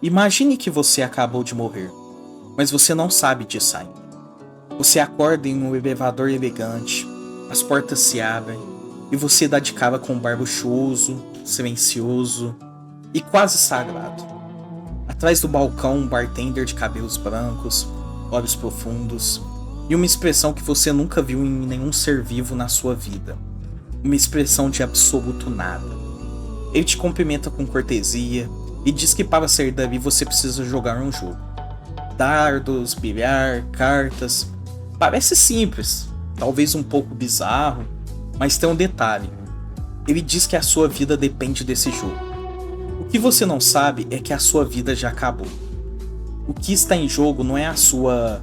Imagine que você acabou de morrer, mas você não sabe disso ainda. Você acorda em um elevador elegante, as portas se abrem e você dá de cara com um bar luxuoso, silencioso e quase sagrado. Atrás do balcão, um bartender de cabelos brancos, olhos profundos e uma expressão que você nunca viu em nenhum ser vivo na sua vida. Uma expressão de absoluto nada. Ele te cumprimenta com cortesia e diz que para sair dali você precisa jogar um jogo. Dardos, bilhar, cartas. Parece simples, talvez um pouco bizarro, mas tem um detalhe. Ele diz que a sua vida depende desse jogo. O que você não sabe é que a sua vida já acabou. O que está em jogo não é a sua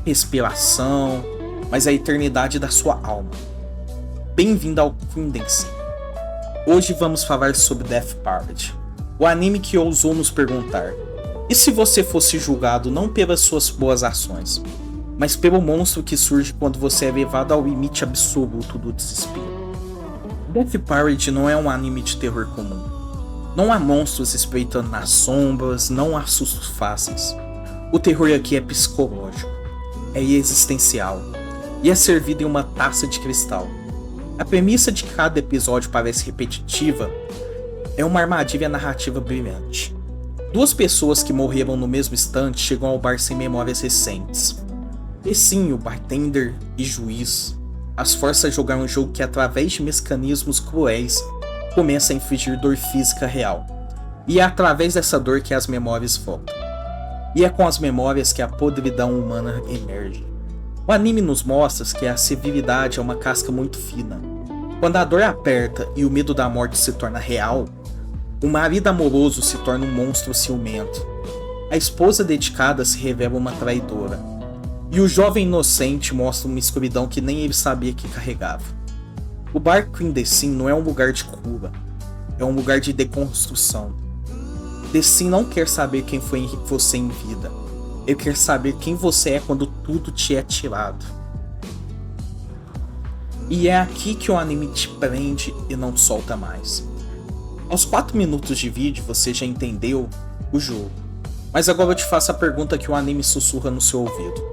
respiração, mas a eternidade da sua alma. Bem-vindo ao Credence. Hoje vamos falar sobre Death Parade, o anime que ousou nos perguntar: e se você fosse julgado não pelas suas boas ações, mas pelo monstro que surge quando você é levado ao limite absoluto do desespero? Death Parade não é um anime de terror comum. Não há monstros espreitando nas sombras, não há sustos fáceis. O terror aqui é psicológico, é existencial, e é servido em uma taça de cristal. A premissa de que cada episódio parece repetitiva é uma armadilha narrativa brilhante. Duas pessoas que morreram no mesmo instante chegam ao bar sem memórias recentes. E sim, o bartender e juiz as força a jogar um jogo que, através de mecanismos cruéis, começa a infligir dor física real. E é através dessa dor que as memórias voltam. E é com as memórias que a podridão humana emerge. O anime nos mostra que a civilidade é uma casca muito fina. Quando a dor aperta e o medo da morte se torna real, o marido amoroso se torna um monstro ciumento. A esposa dedicada se revela uma traidora. E o jovem inocente mostra uma escuridão que nem ele sabia que carregava. O bar Credence não é um lugar de cura, é um lugar de deconstrução. The Sin não quer saber quem foi você em vida. Ele quer saber quem você é quando tudo te é tirado. E é aqui que o anime te prende e não solta mais. Aos 4 minutos de vídeo você já entendeu o jogo. Mas agora eu te faço a pergunta que o anime sussurra no seu ouvido: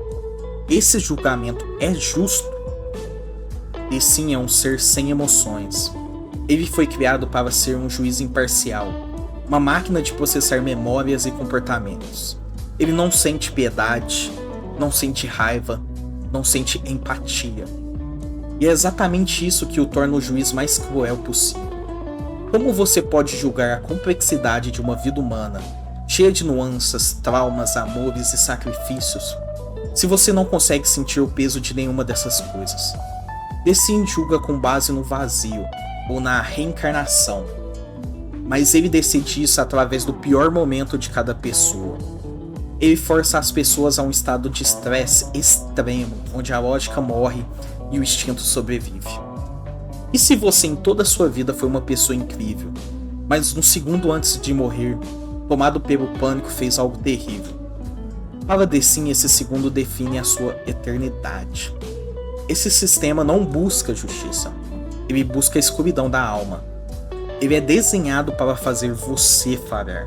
esse julgamento é justo? The Sin é um ser sem emoções. Ele foi criado para ser um juiz imparcial, uma máquina de processar memórias e comportamentos. Ele não sente piedade, não sente raiva, não sente empatia. E é exatamente isso que o torna o juiz mais cruel possível. Como você pode julgar a complexidade de uma vida humana, cheia de nuances, traumas, amores e sacrifícios, se você não consegue sentir o peso de nenhuma dessas coisas? The Sin julga com base no vazio, ou na reencarnação. Mas ele decide isso através do pior momento de cada pessoa. Ele força as pessoas a um estado de estresse extremo, onde a lógica morre e o instinto sobrevive. E se você em toda a sua vida foi uma pessoa incrível, mas um segundo antes de morrer, tomado pelo pânico, fez algo terrível? Para The Sin, esse segundo define a sua eternidade. Esse sistema não busca justiça, ele busca a escuridão da alma. Ele é desenhado para fazer você falhar.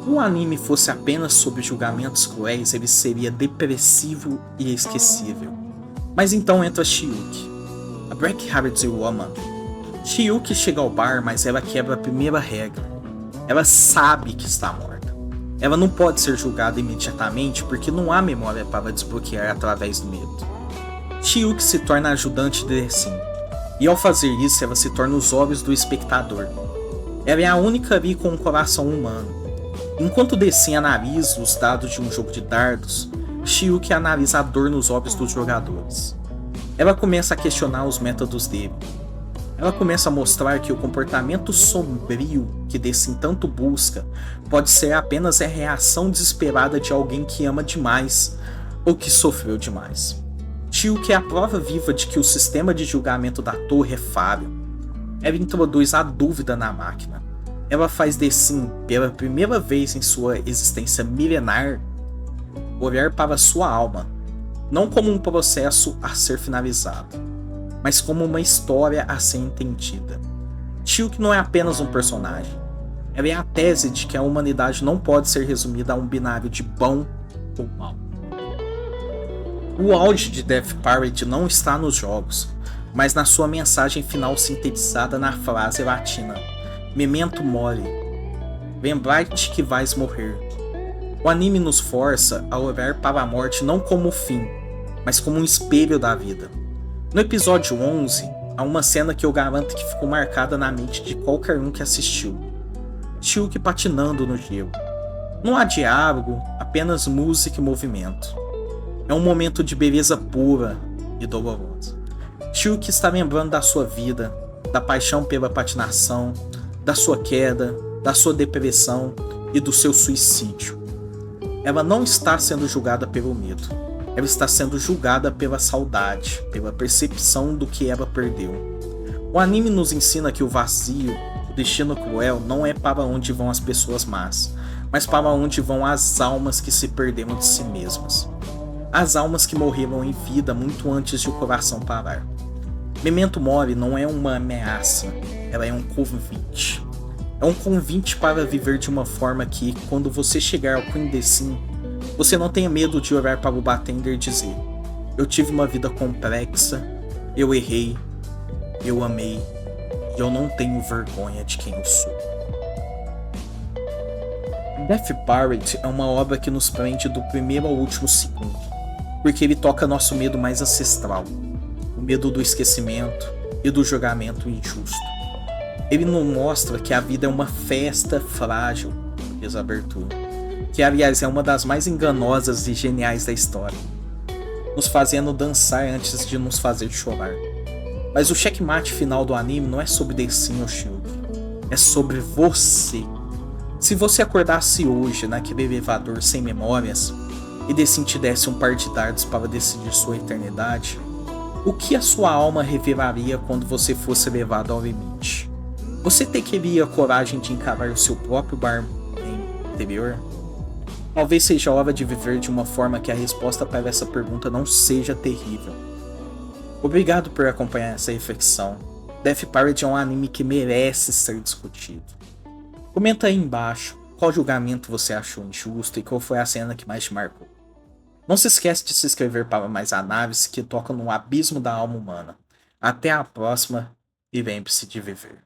Se o anime fosse apenas sobre julgamentos cruéis, ele seria depressivo e esquecível. Mas então entra Chiyuki, a Black-Hearted Woman. Chiyuki chega ao bar, mas ela quebra a primeira regra. Ela sabe que está morta. Ela não pode ser julgada imediatamente porque não há memória para desbloquear através do medo. Chiyuki se torna ajudante de The Sin, e ao fazer isso ela se torna os olhos do espectador. Ela é a única ali com um coração humano. Enquanto The Sin analisa os dados de um jogo de dardos, Chiyuki analisa a dor nos olhos dos jogadores. Ela começa a questionar os métodos dele. Ela começa a mostrar que o comportamento sombrio que The Sin tanto busca pode ser apenas a reação desesperada de alguém que ama demais ou que sofreu demais. Chiyuki é a prova viva de que o sistema de julgamento da torre é falho. Ela introduz a dúvida na máquina. Ela faz The Sin, pela primeira vez em sua existência milenar, olhar para sua alma, não como um processo a ser finalizado, mas como uma história a ser entendida. Chiyuki não é apenas um personagem, Ela é a tese de que a humanidade não pode ser resumida a um binário de bom ou mal. O auge de Death Parade não está nos jogos, mas na sua mensagem final sintetizada na frase latina Memento Mori, lembrar-te que vais morrer. O anime nos força a olhar para a morte não como o fim, mas como um espelho da vida. No episódio 11, há uma cena que eu garanto que ficou marcada na mente de qualquer um que assistiu. Shulk patinando no gelo. Não há diálogo, apenas música e movimento. É um momento de beleza pura e dolorosa. Shulk está lembrando da sua vida, da paixão pela patinação, da sua queda, da sua depressão e do seu suicídio. Ela não está sendo julgada pelo medo. Ela está sendo julgada pela saudade, pela percepção do que ela perdeu. O anime nos ensina que o vazio, o destino cruel, não é para onde vão as pessoas más, mas para onde vão as almas que se perderam de si mesmas. As almas que morreram em vida muito antes de o coração parar. Memento Mori não é uma ameaça, ela é um convite. É um convite para viver de uma forma que, quando você chegar ao Queen The Sim, você não tenha medo de olhar para o bartender e dizer: eu tive uma vida complexa, eu errei, eu amei, e eu não tenho vergonha de quem eu sou. Death Parade é uma obra que nos prende do primeiro ao último segundo, porque ele toca nosso medo mais ancestral, o medo do esquecimento e do julgamento injusto. Ele nos mostra que a vida é uma festa frágil, diz a abertura, que aliás é uma das mais enganosas e geniais da história, nos fazendo dançar antes de nos fazer chorar. Mas o checkmate final do anime não é sobre The Sim ou Shulk, é sobre você. Se você acordasse hoje naquele elevador sem memórias e The Sim te desse um par de dardos para decidir sua eternidade, o que a sua alma revelaria quando você fosse levado ao limite? Você teria a coragem de encarar o seu próprio bar interior? Talvez seja hora de viver de uma forma que a resposta para essa pergunta não seja terrível. Obrigado por acompanhar essa reflexão. Death Parade é um anime que merece ser discutido. Comenta aí embaixo qual julgamento você achou injusto e qual foi a cena que mais te marcou. Não se esquece de se inscrever para mais análises que tocam no abismo da alma humana. Até a próxima e lembre-se de viver.